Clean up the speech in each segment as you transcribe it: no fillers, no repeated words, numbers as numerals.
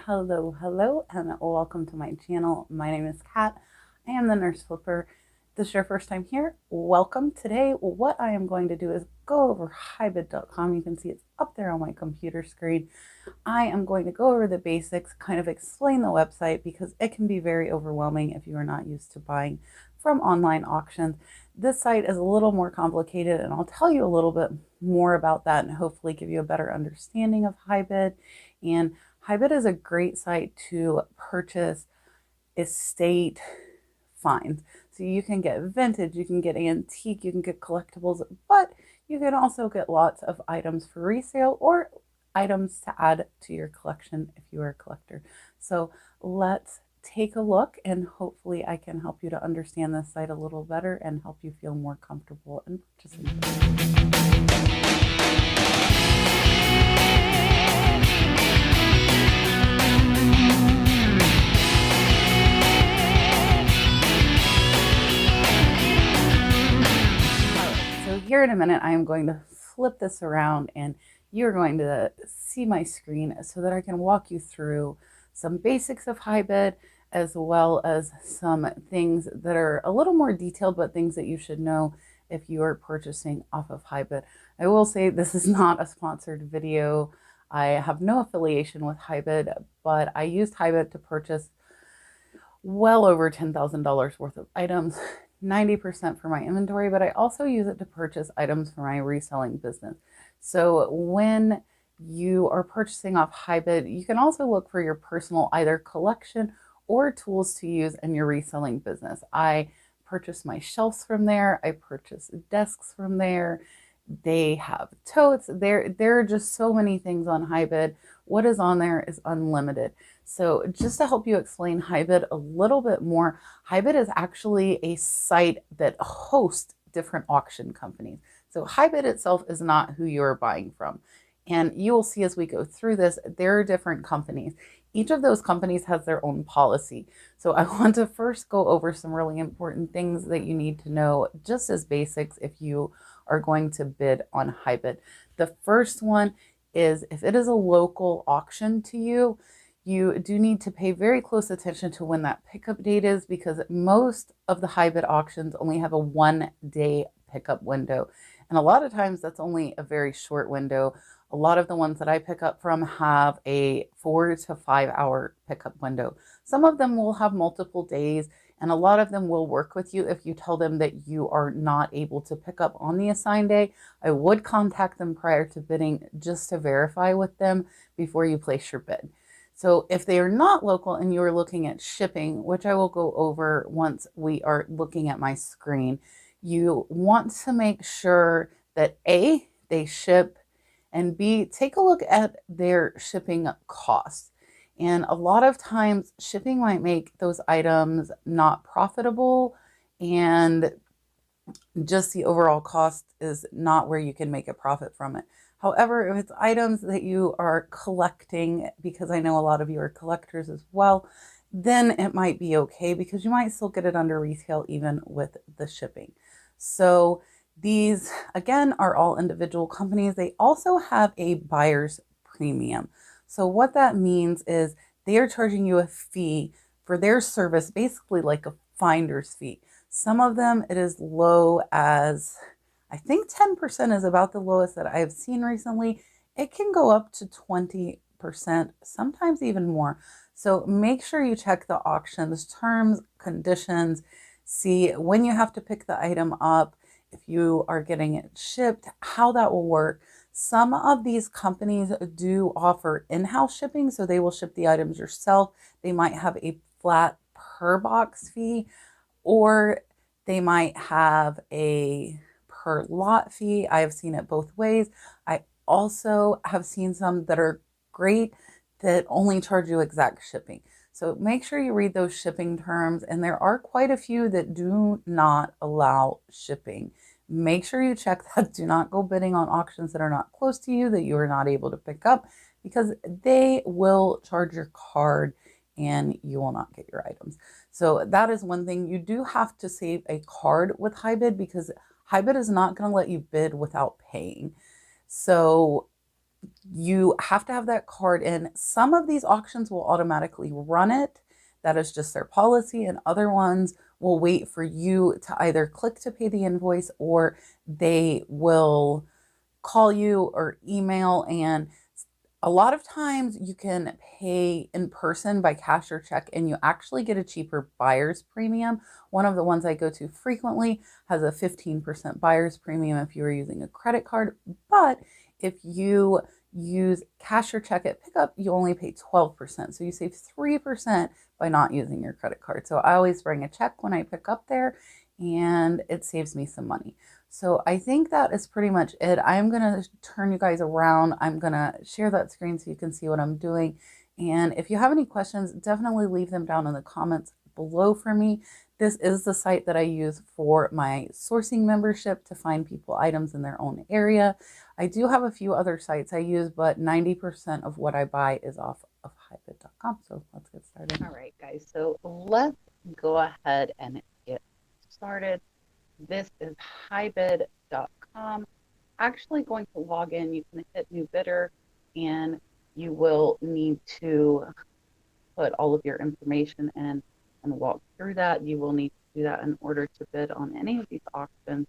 Hello, and welcome to my channel. My name is Kat. I am the Nurse Flipper. If this is your first time here, welcome. Today, what I am going to do is go over hibid.com. You can see it's up there on my computer screen. I am going to go over the basics, kind of explain the website because it can be very overwhelming if you are not used to buying from online auctions. This site is a little more complicated, and I'll tell you a little bit more about that and hopefully give you a better understanding of hibid. And hibid is a great site to purchase estate finds. So you can get vintage, you can get antique, you can get collectibles, but you can also get lots of items for resale or items to add to your collection if you are a collector. So let's take a look, and hopefully I can help you to understand this site a little better and help you feel more comfortable in purchasing. So here in a minute, I am going to flip this around and you're going to see my screen so that I can walk you through some basics of hibid, as well as some things that are a little more detailed, but things that you should know if you are purchasing off of hibid. I will say this is not a sponsored video. I have no affiliation with hibid, but I used hibid to purchase well over $10,000 worth of items, 90% for my inventory, but I also use it to purchase items for my reselling business. So when you are purchasing off hibid, you can also look for your personal either collection or tools to use in your reselling business. I purchase my shelves from there. I purchase desks from there. They have totes. There are just so many things on hibid. What is on there is unlimited. So just to help you explain hibid a little bit more, hibid is actually a site that hosts different auction companies. So hibid itself is not who you're buying from. And you will see as we go through this, there are different companies. Each of those companies has their own policy. So I want to first go over some really important things that you need to know just as basics if you are going to bid on hibid. The first one is if it is a local auction to you, you do need to pay very close attention to when that pickup date is, because most of the hibid auctions only have a 1-day pickup window. And a lot of times that's only a very short window. A lot of the ones that I pick up from have a 4 to 5 hour pickup window. Some of them will have multiple days, and a lot of them will work with you if you tell them that you are not able to pick up on the assigned day. I would contact them prior to bidding just to verify with them before you place your bid. So if they are not local and you are looking at shipping, which I will go over once we are looking at my screen, you want to make sure that A, they ship, and B, take a look at their shipping costs. And a lot of times shipping might make those items not profitable, and just the overall cost is not where you can make a profit from it. However, if it's items that you are collecting, because I know a lot of you are collectors as well, then it might be okay because you might still get it under retail even with the shipping. So these, again, are all individual companies. They also have a buyer's premium. So what that means is they are charging you a fee for their service, basically like a finder's fee. Some of them, it is low as, I think 10% is about the lowest that I've seen recently. It can go up to 20%, sometimes even more. So make sure you check the auction's terms, conditions, see when you have to pick the item up, if you are getting it shipped, how that will work. Some of these companies do offer in-house shipping, so they will ship the items yourself. They might have a flat per box fee, or they might have a per lot fee. I have seen it both ways. I also have seen some that are great that only charge you exact shipping. So make sure you read those shipping terms, and there are quite a few that do not allow shipping. Make sure you check that. Do not go bidding on auctions that are not close to you, that you are not able to pick up, because they will charge your card and you will not get your items. So that is one thing. You do have to save a card with hibid because hibid is not going to let you bid without paying. So You have to have that card in. Some of these auctions will automatically run it. That is just their policy. And other ones will wait for you to either click to pay the invoice, or they will call you or email. And a lot of times you can pay in person by cash or check, and you actually get a cheaper buyer's premium. One of the ones I go to frequently has a 15% buyer's premium if you are using a credit card. But if you use cash or check at pickup, you only pay 12%. So you save 3% by not using your credit card. So I always bring a check when I pick up there, and it saves me some money. So I think that is pretty much it. I'm going to turn you guys around. I'm going to share that screen so you can see what I'm doing. And if you have any questions, definitely leave them down in the comments below for me. This is the site that I use for my sourcing membership to find people items in their own area. I do have a few other sites I use, but 90% of what I buy is off of hibid.com. So let's get started. All right, guys. So let's go ahead and get started. This is hibid.com. Actually going to log in. You can hit new bidder, and you will need to put all of your information in and walk through that. You will need to do that in order to bid on any of these auctions.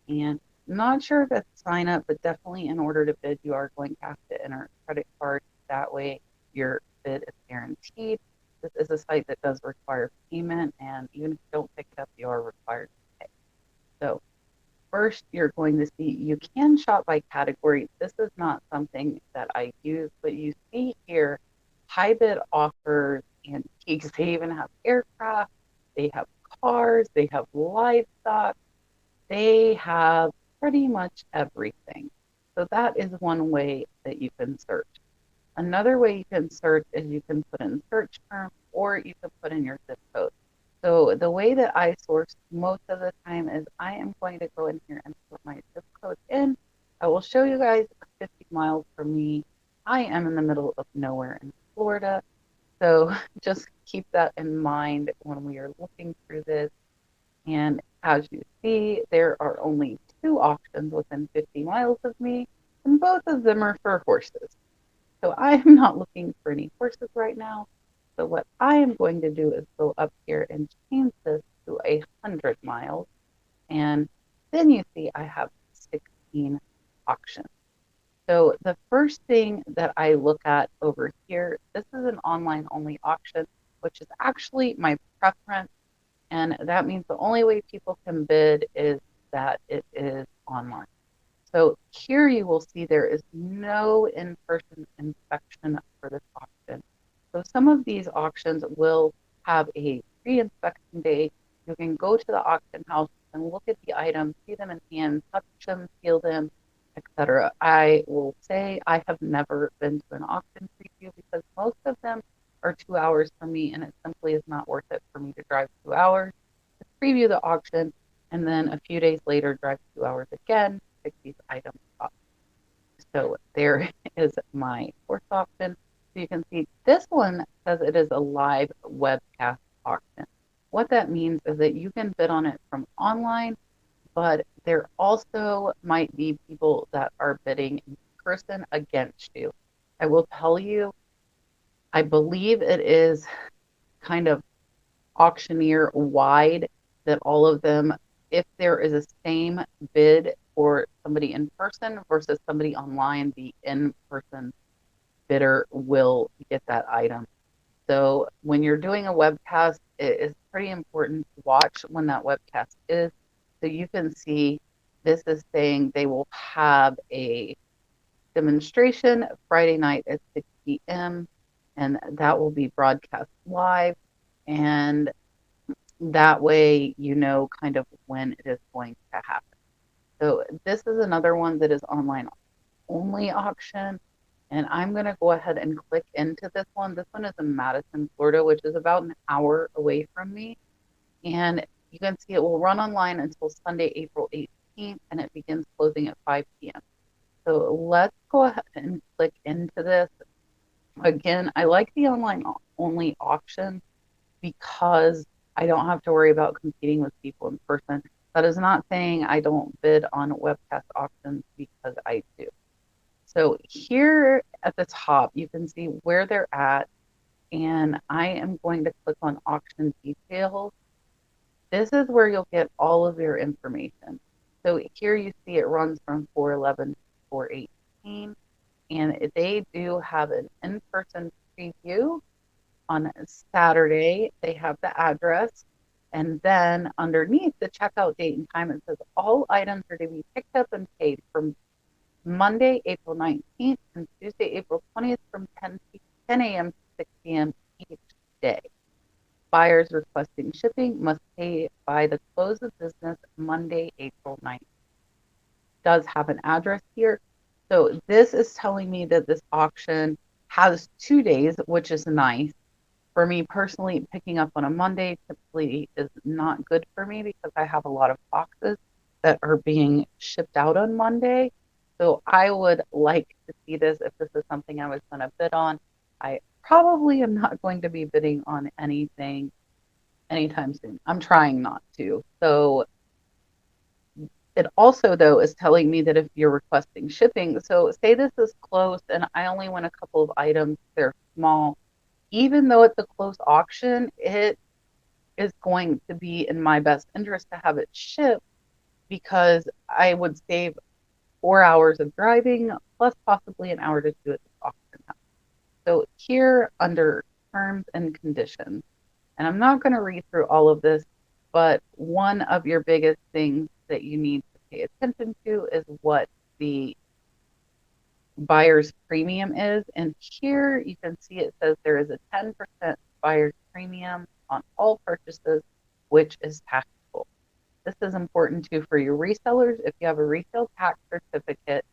And I'm not sure if it's sign up, but definitely in order to bid, you are going to have to enter a credit card. That way your bid is guaranteed. This is a site that does require payment, and even if you don't pick it up, you are required to pay. So first, you're going to see, you can shop by category. This is not something that I use, but you see here, hibid offers antiques. They even have aircraft, they have cars, they have livestock, they have pretty much everything. So that is one way that you can search. Another way you can search is you can put in search terms, or you can put in your zip code. So the way that I source most of the time is I am going to go in here and put my zip code in. I will show you guys 50 miles from me. I am in the middle of nowhere in Florida. So just keep that in mind when we are looking through this. And as you see, there are only 2 auctions within 50 miles of me, and both of them are for horses. So I am not looking for any horses right now. So what I am going to do is go up here and change this to 100 miles. And then you see I have 16 auctions. So the first thing that I look at over here, this is an online only auction, which is actually my preference. And that means the only way people can bid is that it is online. So here you will see there is no in-person inspection for this auction. So some of these auctions will have a pre-inspection day. You can go to the auction house and look at the items, see them in hand, touch them, feel them, etc. I will say I have never been to an auction preview because most of them are 2 hours for me, and it simply is not worth it for me to drive 2 hours to preview the auction, and then a few days later drive 2 hours again to pick these items up. So there is my fourth auction. So you can see this one says it is a live webcast auction. What that means is that you can bid on it from online, but there also might be people that are bidding in person against you. I will tell you, I believe it is kind of auctioneer wide that all of them, if there is a same bid for somebody in person versus somebody online, the in-person bidder will get that item. So when you're doing a webcast, it is pretty important to watch when that webcast is. So you can see this is saying they will have a demonstration Friday night at 6 p.m. and that will be broadcast live. And that way you know kind of when it is going to happen. So this is another one that is online only auction. And I'm going to go ahead and click into this one. This one is in Madison, Florida, which is about an hour away from me. And you can see it will run online until Sunday, April 18th, and it begins closing at 5 p.m. So let's go ahead and click into this. Again, I like the online only auction because I don't have to worry about competing with people in person. That is not saying I don't bid on webcast auctions, because I do. So here at the top, you can see where they're at, and I am going to click on auction details. This is where you'll get all of your information. So here you see it runs from 4/11 to 4/18, and they do have an in-person preview on Saturday. They have the address, and then underneath the checkout date and time, it says all items are to be picked up and paid from Monday, April 19th and Tuesday, April 20th from 10 a.m. to 6 p.m. each day. Buyers requesting shipping must pay by the close of business Monday, April 9th. Does have an address here. So this is telling me that this auction has 2 days, which is nice. For me personally, picking up on a Monday typically is not good for me because I have a lot of boxes that are being shipped out on Monday. So I would like to see this if this is something I was going to bid on. I probably am not going to be bidding on anything anytime soon. I'm trying not to. So it also, though, is telling me that if you're requesting shipping, so say this is close and I only want a couple of items, they're small, even though it's a close auction, it is going to be in my best interest to have it shipped because I would save 4 hours of driving plus possibly an hour to do at the auction house. So here under terms and conditions, and I'm not going to read through all of this, but one of your biggest things that you need to pay attention to is what the buyer's premium is. And here you can see it says there is a 10% buyer's premium on all purchases, which is taxable. This is important too for your resellers. If you have a resale tax certificate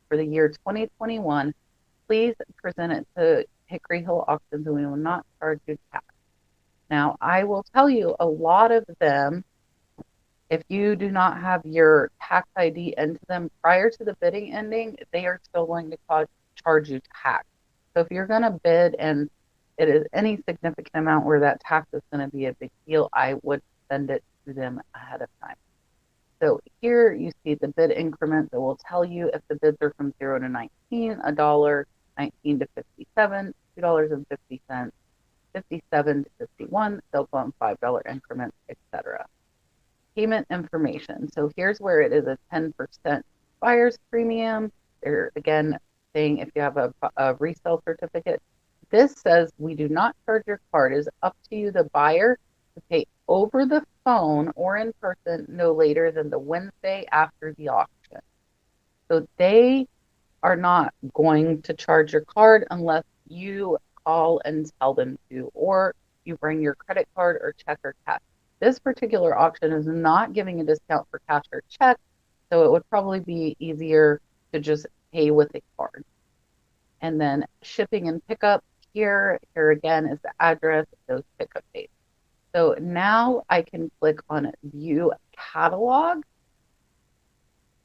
for the year 2021, please present it to Hickory Hill Auctions and we will not charge you tax. Now, I will tell you a lot of them, if you do not have your tax ID into them prior to the bidding ending, they are still going to charge you tax. So if you're going to bid and it is any significant amount where that tax is going to be a big deal, I would send it to them ahead of time. So here you see the bid increment that will tell you if the bids are from 0 to 19, $1, 19 to 57, $2.50, 57 to 51, they'll go on $5 increments, etc. Payment information. So here's where it is a 10% buyer's premium. They're again saying if you have a resale certificate, this says we do not charge your card. It is up to you, the buyer, to pay over the phone or in person no later than the Wednesday after the auction. So they are not going to charge your card unless you call and tell them to, or you bring your credit card or check or cash. This particular auction is not giving a discount for cash or check, so it would probably be easier to just pay with a card. And then shipping and pickup, here again is the address, those pickup dates. So now I can click on view catalog,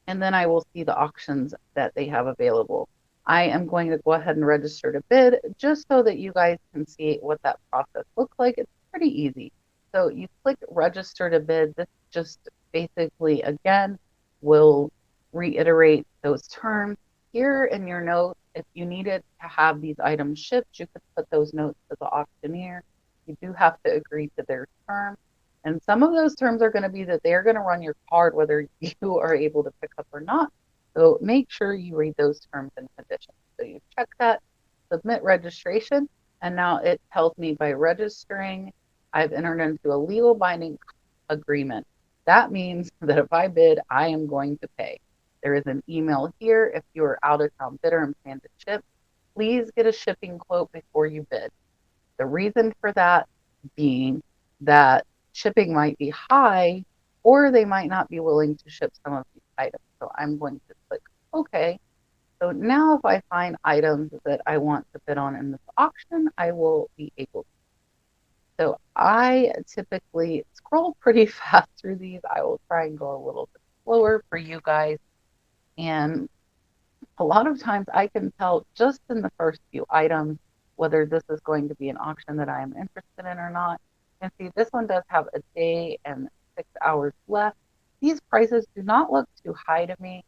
and then I will see the auctions that they have available. I am going to go ahead and register to bid just so that you guys can see what that process looks like. It's pretty easy. So you click register to bid. This just basically, again, will reiterate those terms. Here in your notes, if you needed to have these items shipped, you could put those notes to the auctioneer. You do have to agree to their terms. And some of those terms are going to be that they're going to run your card whether you are able to pick up or not. So make sure you read those terms and conditions. So you check that, submit registration, and now it tells me by registering, I've entered into a legal binding agreement. That means that if I bid, I am going to pay. There is an email here. If you are out of town bidder and plan to ship, please get a shipping quote before you bid. The reason for that being that shipping might be high or they might not be willing to ship some of these items. So I'm going to click OK. So now if I find items that I want to bid on in this auction, I will be able to. So I typically scroll pretty fast through these. I will try and go a little bit slower for you guys. And a lot of times I can tell just in the first few items whether this is going to be an auction that I am interested in or not. And see, this one does have a day and 6 hours left. These prices do not look too high to me.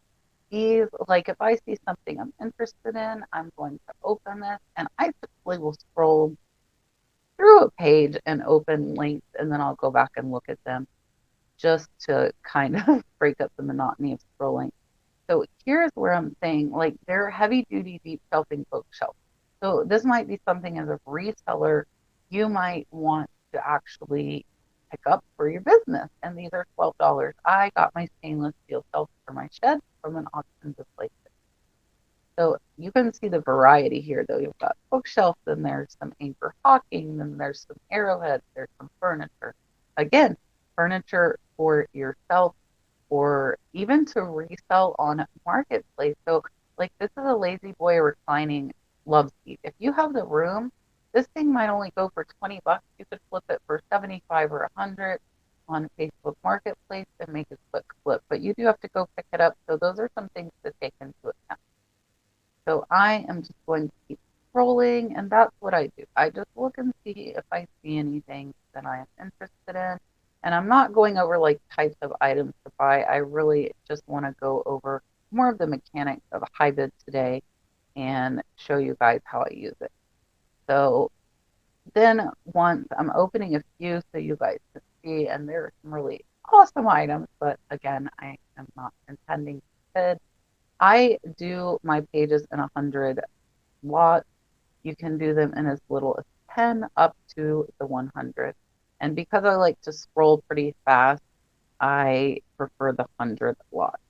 these, like if I see something I'm interested in, I'm going to open this, and I typically will scroll through a page and open links, and then I'll go back and look at them just to kind of break up the monotony of scrolling. So here's where I'm saying, like, they're heavy duty, deep shelving bookshelves. So this might be something as a reseller you might want to actually pick up for your business. And these are $12. I got my stainless steel shelves for my shed from an auction just like this. So you can see the variety here, though. You've got bookshelves, then there's some anchor hawking, then there's some arrowheads, there's some furniture. Again, furniture for yourself or even to resell on Marketplace. So, like, this is a lazy boy reclining love seat. If you have the room, this thing might only go for 20 bucks. You could flip it for 75 or 100 on Facebook Marketplace and make a quick flip, but you do have to go pick it up. So those are some things to take into account. So I am just going to keep scrolling, and that's what I do. I just look and see if I see anything that I am interested in. And I'm not going over like types of items to buy. I really just want to go over more of the mechanics of a hibid today and show you guys how I use it. So then once I'm opening a few so you guys can see, and there are some really awesome items, but again, I am not intending to bid. I do my pages in 100 lots. You can do them in as little as 10 up to the 100. And because I like to scroll pretty fast, I prefer the 100 lot.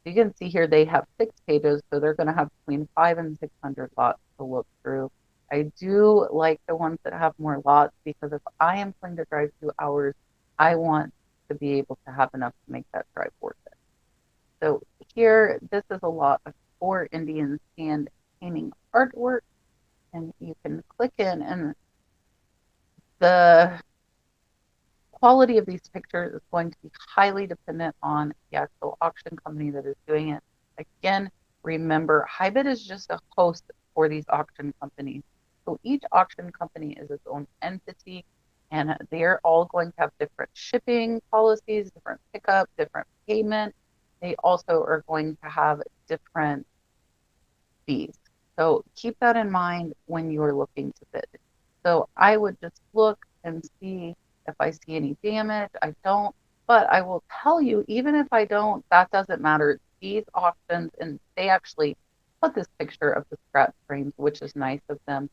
You can see here they have 6 pages, so they're going to have between 5 and 600 lots to look through. I do like the ones that have more lots because if I am going to drive 2 hours, I want to be able to have enough to make that drive worth it. So here, this is a lot of 4 Indian hand painting artwork, and you can click in, and the quality of these pictures is going to be highly dependent on the actual auction company that is doing it. Again, remember, hibid is just a host for these auction companies. So each auction company is its own entity, and they're all going to have different shipping policies, different pickup, different payment. They also are going to have different fees. So keep that in mind when you're looking to bid. So I would just look and see if I see any damage. I don't, but I will tell you, even if I don't, that doesn't matter. These auctions, and they actually put this picture of the scratch frames, which is nice of them,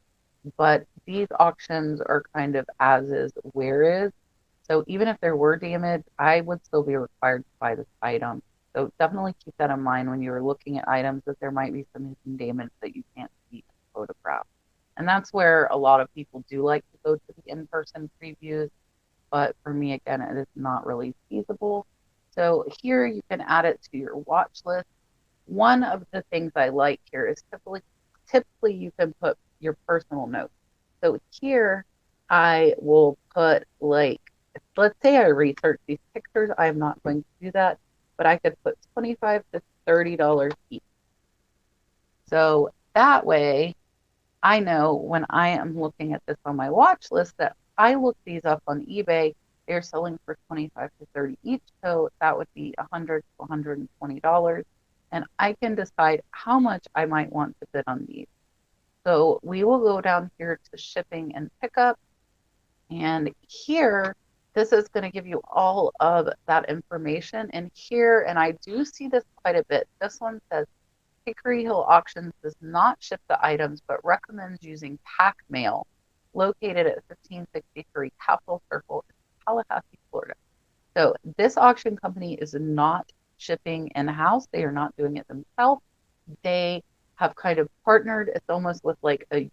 but these auctions are kind of as is, where is. So even if there were damage, I would still be required to buy this item. So definitely keep that in mind when you're looking at items, that there might be some hidden damage that you can't see in the photograph. And that's where a lot of people do like to go to the in-person previews. But for me, again, it is not really feasible. So here you can add it to your watch list. One of the things I like here is typically you can put your personal notes. So here I will put, like, let's say I research these pictures. I'm not going to do that, but I could put $25 to $30 each. So that way I know when I am looking at this on my watch list that I look these up on eBay, they're selling for 25 to 30 each. So that would be $100 to $120. And I can decide how much I might want to bid on these. So we will go down here to shipping and pickup. And here, this is going to give you all of that information. And here, and I do see this quite a bit, this one says, Hickory Hill Auctions does not ship the items, but recommends using pack mail located at 1563 Capitol Circle in Tallahassee, Florida. So this auction company is not shipping in-house. They are not doing it themselves. They have kind of partnered. It's almost with like a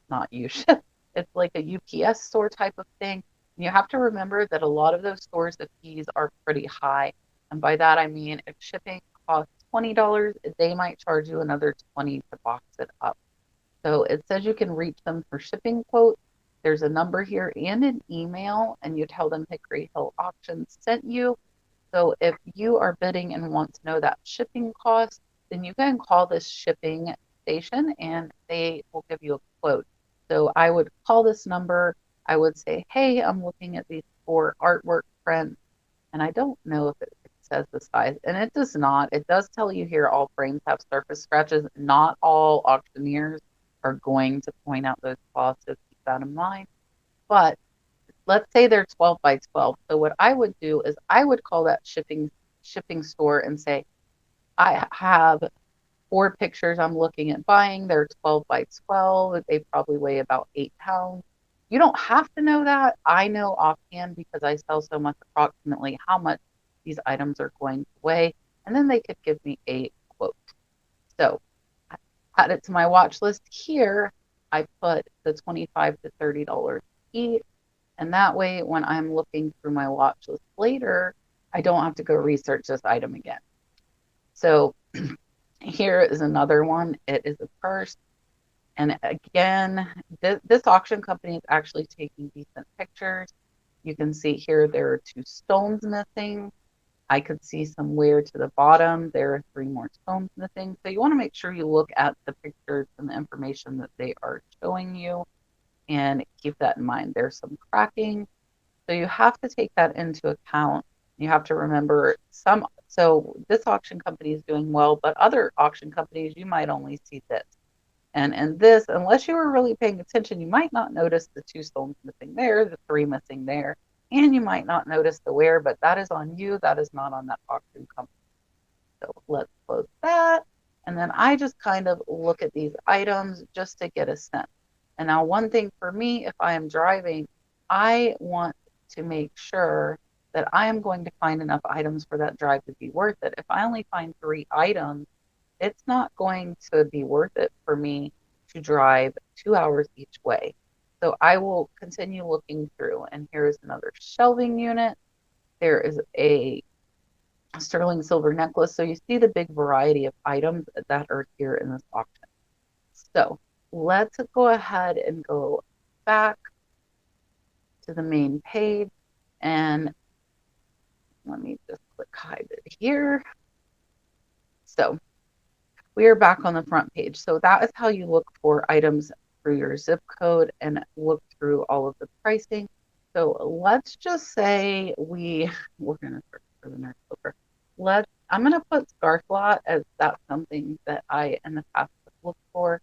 not UShip. It's like a UPS store type of thing. And you have to remember that a lot of those stores, the fees are pretty high. And by that, I mean, if shipping costs $20, they might charge you another $20 to box it up. So it says you can reach them for shipping quotes. There's a number here and an email, and you tell them Hickory Hill Auctions sent you. So if you are bidding and want to know that shipping cost, then you can call this shipping station and they will give you a quote. So I would call this number. I would say, hey, I'm looking at these 4 artwork prints, and I don't know if it says the size, and it does not. It does tell you here all frames have surface scratches. Not all auctioneers are going to point out those flaws, so keep that in mind. But let's say they're 12 by 12. So what I would do is I would call that shipping store and say, I have 4 pictures I'm looking at buying. They're 12 by 12. They probably weigh about 8 pounds. You don't have to know that. I know offhand because I sell so much, approximately how much these items are going to weigh. And then they could give me a quote. So I add it to my watch list here. I put the $25 to $30 each. And that way, when I'm looking through my watch list later, I don't have to go research this item again. So here is another one. It is a purse. And again, this auction company is actually taking decent pictures. You can see here there are 2 stones missing. I could see some wear to the bottom. There are 3 more stones missing. So you want to make sure you look at the pictures and the information that they are showing you and keep that in mind. There's some cracking. So you have to take that into account. You have to remember so this auction company is doing well, but other auction companies, you might only see this. And this, unless you were really paying attention, you might not notice the 2 stones missing there, the 3 missing there, and you might not notice the wear, but that is on you. That is not on that auction company. So let's close that. And then I just kind of look at these items just to get a sense. And now one thing for me, if I am driving, I want to make sure that I am going to find enough items for that drive to be worth it. If I only find 3 items, it's not going to be worth it for me to drive 2 hours each way. So I will continue looking through. And here's another shelving unit. There is a sterling silver necklace. So you see the big variety of items that are here in this auction. So let's go ahead and go back to the main page. And let me just click hibid here. So we are back on the front page. So that is how you look for items through your zip code and look through all of the pricing. So let's just say we're going to search for the nurse flipper. I'm going to put scarf lot as that's something that I in the past have looked for.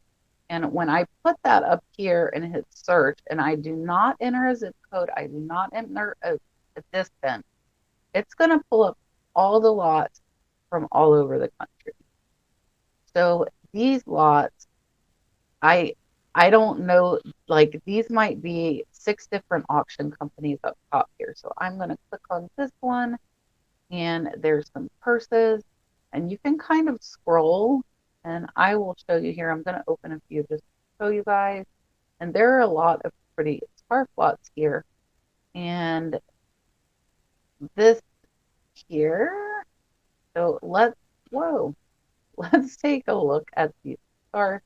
And when I put that up here and hit search, and I do not enter a zip code, I do not enter a distance, it's going to pull up all the lots from all over the country. So these lots, I don't know, like these might be 6 different auction companies up top here. So I'm going to click on this one, and there's some purses, and you can kind of scroll, and I will show you here. I'm going to open a few just to show you guys. And there are a lot of pretty scarf lots here. And this here, so let's take a look at these scarves.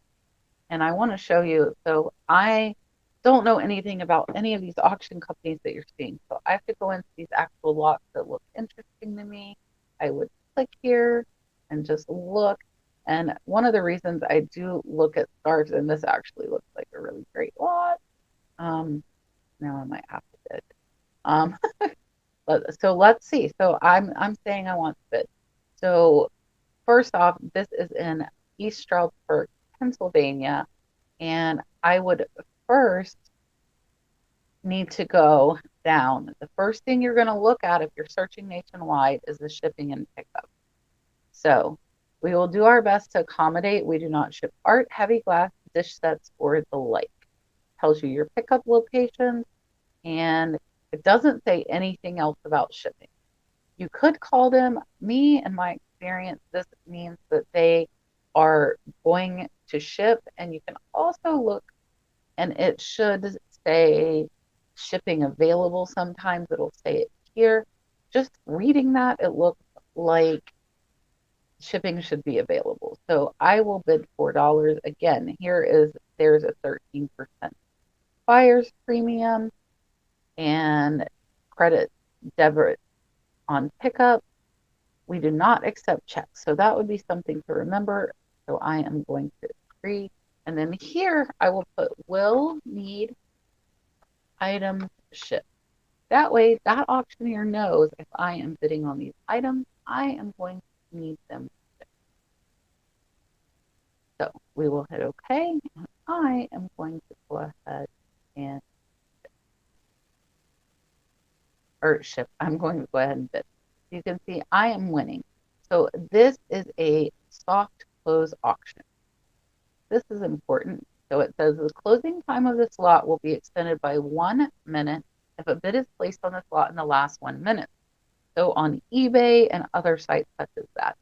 And I want to show you, so I don't know anything about any of these auction companies that you're seeing. So I have to go into these actual lots that look interesting to me. I would click here and just look. And one of the reasons I do look at scarves, and this actually looks like a really great lot. Now I might have to bid. So let's see. So I'm saying I want to bid. So first off, this is in East Stroudsburg, Pennsylvania, and I would first need to go down. The first thing you're going to look at if you're searching nationwide is the shipping and pickup. So we will do our best to accommodate. We do not ship art, heavy glass, dish sets, or the like. Tells you your pickup locations, and it doesn't say anything else about shipping. You could call them. Me, in my experience, this means that they are going to ship, and you can also look, and it should say shipping available. Sometimes it'll say it here. Just reading that, it looks like shipping should be available. So I will bid $4. Again, there's a 13% buyer's premium and credit debit on pickup. We do not accept checks. So that would be something to remember. So I am going to agree. And then here I will put will need items shipped. That way that auctioneer knows if I am bidding on these items, I am going to need them. So we will hit OK. And I am going to go ahead and ship. I'm going to go ahead and bid. You can see I am winning. So this is a soft close auction. This is important. So it says the closing time of this lot will be extended by 1 minute if a bid is placed on this lot in the last 1 minute. So on eBay and other sites such as that,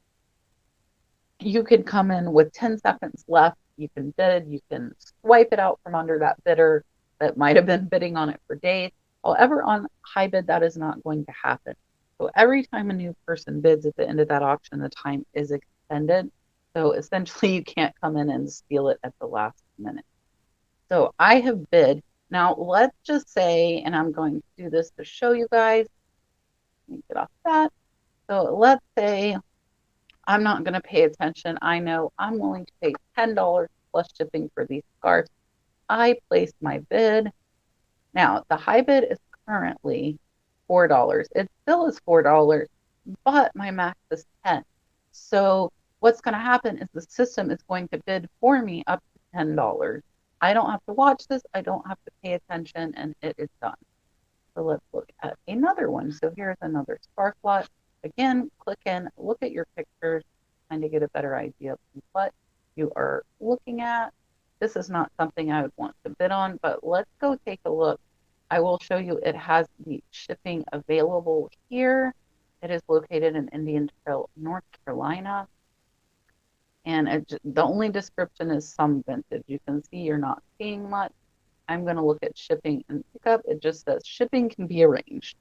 you can come in with 10 seconds left. You can bid. You can swipe it out from under that bidder that might have been bidding on it for days. However, on hibid, that is not going to happen. So every time a new person bids at the end of that auction, the time is extended. So essentially, you can't come in and steal it at the last minute. So I have bid. Now, let's just say, and I'm going to do this to show you guys. Let me get off that. So let's say I'm not going to pay attention. I know I'm willing to pay $10 plus shipping for these scarves. I placed my bid. Now, the high bid is currently $4. It still is $4, but my max is 10. So what's going to happen is the system is going to bid for me up to $10. I don't have to watch this. I don't have to pay attention, and it is done. So let's look at another one. So here's another scarf lot. Again, click in, look at your pictures, kind of get a better idea of what you are looking at. This is not something I would want to bid on, but let's go take a look. I will show you it has the shipping available here. It is located in Indian Trail, North Carolina. And the only description is some vintage. You can see you're not seeing much. I'm going to look at shipping and pickup. It just says shipping can be arranged.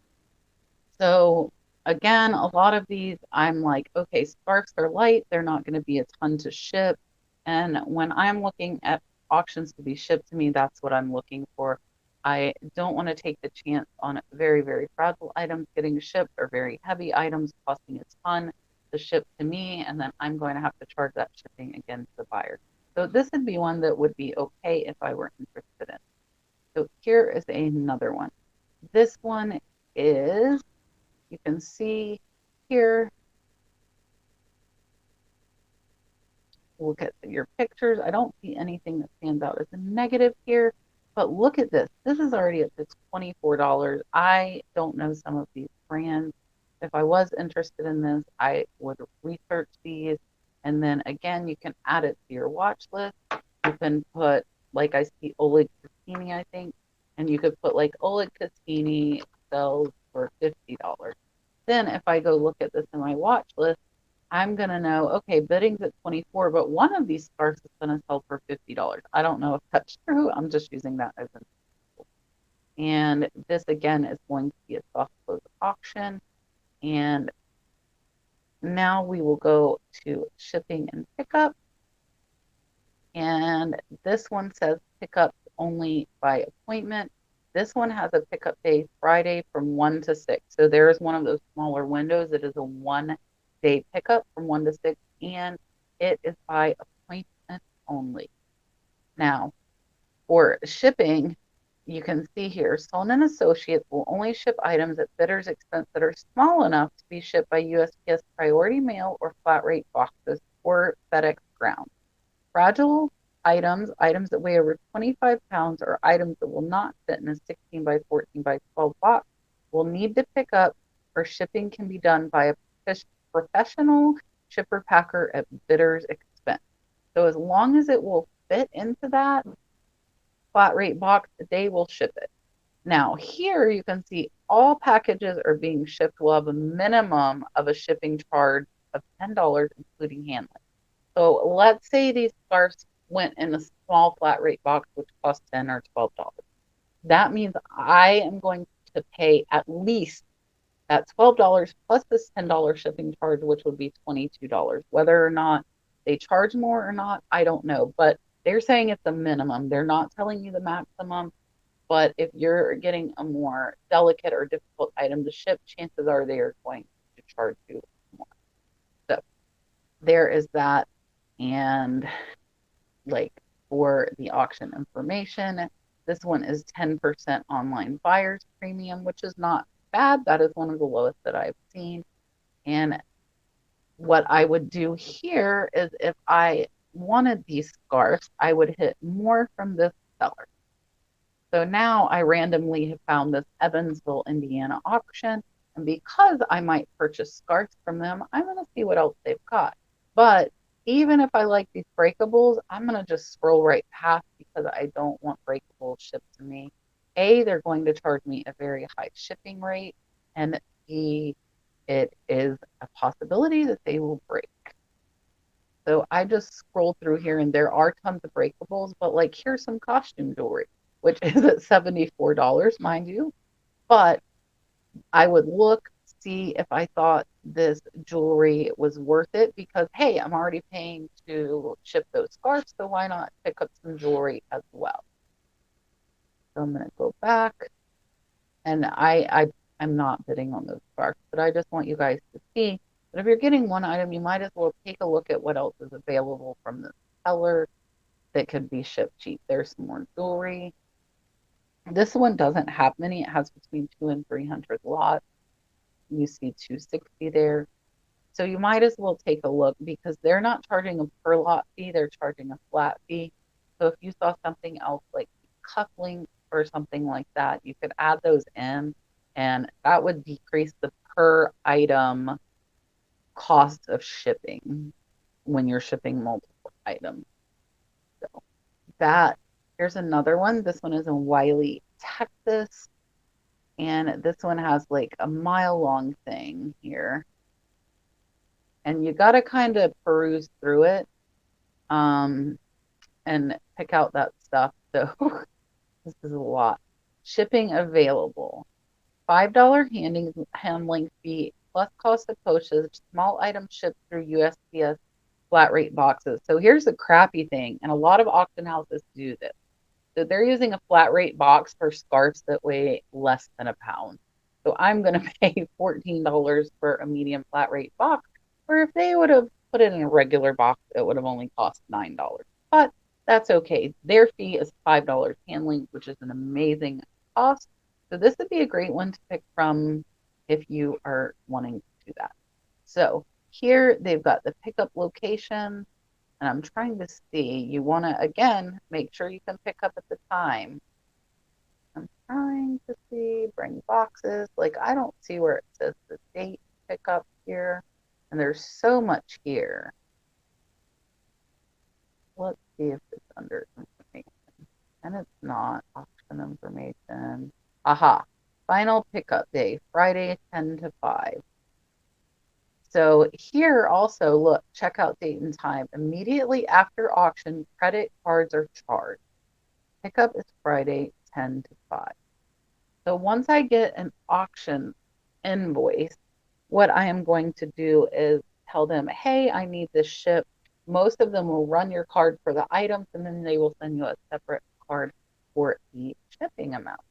So again, a lot of these, I'm like, okay, scarves are light. They're not going to be a ton to ship. And when I'm looking at auctions to be shipped to me, that's what I'm looking for. I don't want to take the chance on very, very fragile items getting shipped or very heavy items costing a ton to ship to me. And then I'm going to have to charge that shipping again to the buyer. So this would be one that would be okay if I were interested in. So here is another one. This one is, you can see here, look at your pictures. I don't see anything that stands out as a negative here, but look at this. This is already at this $24. I don't know some of these brands. If I was interested in this, I would research these. And then again, you can add it to your watch list. You can put, like I see Oleg Cassini, I think, and you could put like Oleg Cassini sells for $50. Then if I go look at this in my watch list, I'm going to know, okay, bidding's at 24, but one of these scarves is going to sell for $50. I don't know if that's true. I'm just using that as an example. And this again is going to be a soft close auction. And now we will go to shipping and pickup. And this one says pickup only by appointment. This one has a pickup day Friday from 1 to 6. So there is one of those smaller windows. It is a 1-day pickup from 1 to 6, and it is by appointment only. Now, for shipping, you can see here, Solon & Associates will only ship items at bidder's expense that are small enough to be shipped by USPS priority mail or flat rate boxes or FedEx ground. Fragile items that weigh over 25 pounds, or items that will not fit in a 16 by 14 by 12 box will need to pick up, or shipping can be done by a professional shipper packer at bidder's expense. So as long as it will fit into that flat rate box, they will ship it. Now here you can see all packages are being shipped will have a minimum of a shipping charge of $10, including handling. So let's say these scarves went in a small flat rate box, which cost $10 or $12. That means I am going to pay at least that $12 plus this $10 shipping charge, which would be $22. Whether or not they charge more or not, I don't know. But they're saying it's a minimum. They're not telling you the maximum. But if you're getting a more delicate or difficult item to ship, chances are they are going to charge you more. So there is that. And like for the auction information, this one is 10% online buyer's premium, which is not bad. That is one of the lowest that I've seen. And what I would do here is if I wanted these scarves, I would hit more from this seller. So now I randomly have found this Evansville, Indiana auction. And because I might purchase scarves from them, I'm going to see what else they've got. But even if I like these breakables, I'm going to just scroll right past because I don't want breakables shipped to me. A, they're going to charge me a very high shipping rate. And B, it is a possibility that they will break. So I just scroll through here and there are tons of breakables, but like here's some costume jewelry, which is at $74, mind you. But I would look, see if I thought this jewelry was worth it because, hey, I'm already paying to ship those scarves, so why not pick up some jewelry as well? So I'm going to go back and I'm not bidding on those scarves, but I just want you guys to see that if you're getting one item, you might as well take a look at what else is available from the seller that could be shipped cheap. There's some more jewelry. This one doesn't have many. It has between 200 and 300 lots. You see 260 there. So you might as well take a look because they're not charging a per lot fee. They're charging a flat fee. So if you saw something else like cufflinks or something like that, you could add those in and that would decrease the per item cost of shipping when you're shipping multiple items. So that, here's another one. This one is in Wiley, Texas. And this one has like a mile-long thing here. And you got to kind of peruse through it and pick out that stuff. So this is a lot. Shipping available. $5 handling fee plus cost of postage. Small items shipped through USPS flat rate boxes. So here's the crappy thing, and a lot of auction houses do this. So they're using a flat rate box for scarves that weigh less than a pound. So I'm going to pay $14 for a medium flat rate box, where if they would have put it in a regular box, it would have only cost $9. But that's okay. Their fee is $5 handling, which is an amazing cost. So this would be a great one to pick from if you are wanting to do that. So here they've got the pickup location. And I'm trying to see, you want to, again, make sure you can pick up at the time. I'm trying to see, bring boxes. Like, I don't see where it says the date pickup here. And there's so much here. Let's see if it's under information. And it's not auction information. Aha, final pickup day, Friday, 10 to 5. So here also, look, checkout date and time. Immediately after auction, credit cards are charged. Pickup is Friday, 10 to 5. So once I get an auction invoice, what I am going to do is tell them, hey, I need this shipped. Most of them will run your card for the items, and then they will send you a separate card for the shipping amount.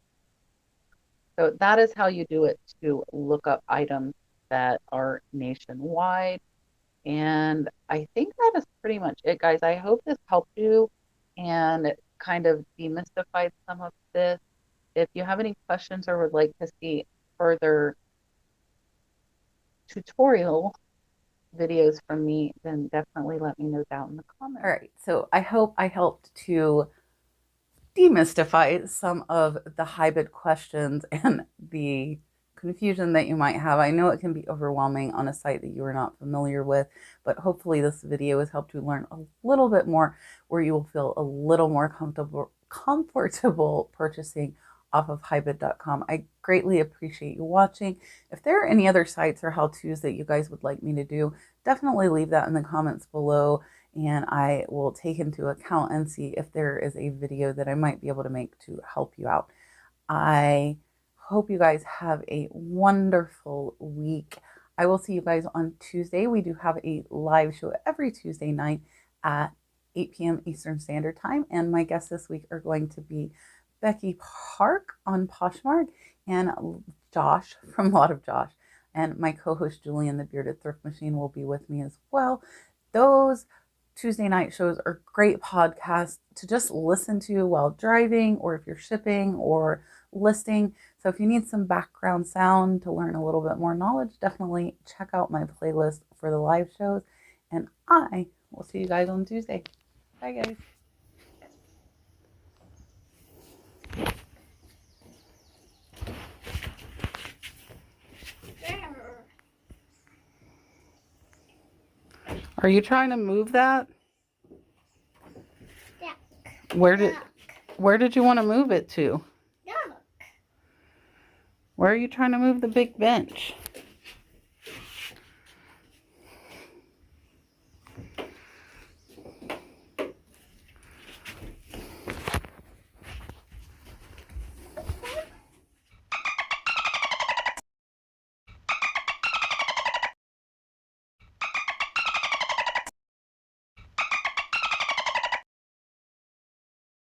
So that is how you do it to look up items that are nationwide. And I think that is pretty much it, guys. I hope this helped you and kind of demystified some of this. If you have any questions or would like to see further tutorial videos from me, then definitely let me know down in the comments. All right, so I hope I helped to demystify some of the hibid questions and the confusion that you might have. I know it can be overwhelming on a site that you are not familiar with, but hopefully this video has helped you learn a little bit more where you will feel a little more comfortable purchasing off of hibid.com. I greatly appreciate you watching. If there are any other sites or how-tos that you guys would like me to do, definitely leave that in the comments below, and I will take into account and see if there is a video that I might be able to make to help you out. I hope you guys have a wonderful week. I will see you guys on Tuesday. We do have a live show every Tuesday night at 8 p.m. Eastern Standard Time, and my guests this week are going to be Becky Park on Poshmark and Josh from Lot of Josh. And my co-host Julian, the Bearded Thrift Machine, will be with me as well. Those Tuesday night shows are great podcasts to just listen to while driving, or if you're shipping or listing. So if you need some background sound to learn a little bit more knowledge, definitely check out my playlist for the live shows. And I will see you guys on Tuesday. Bye, guys. Are you trying to move that? Yeah. Where did you want to move it to? Look. Where are you trying to move the big bench?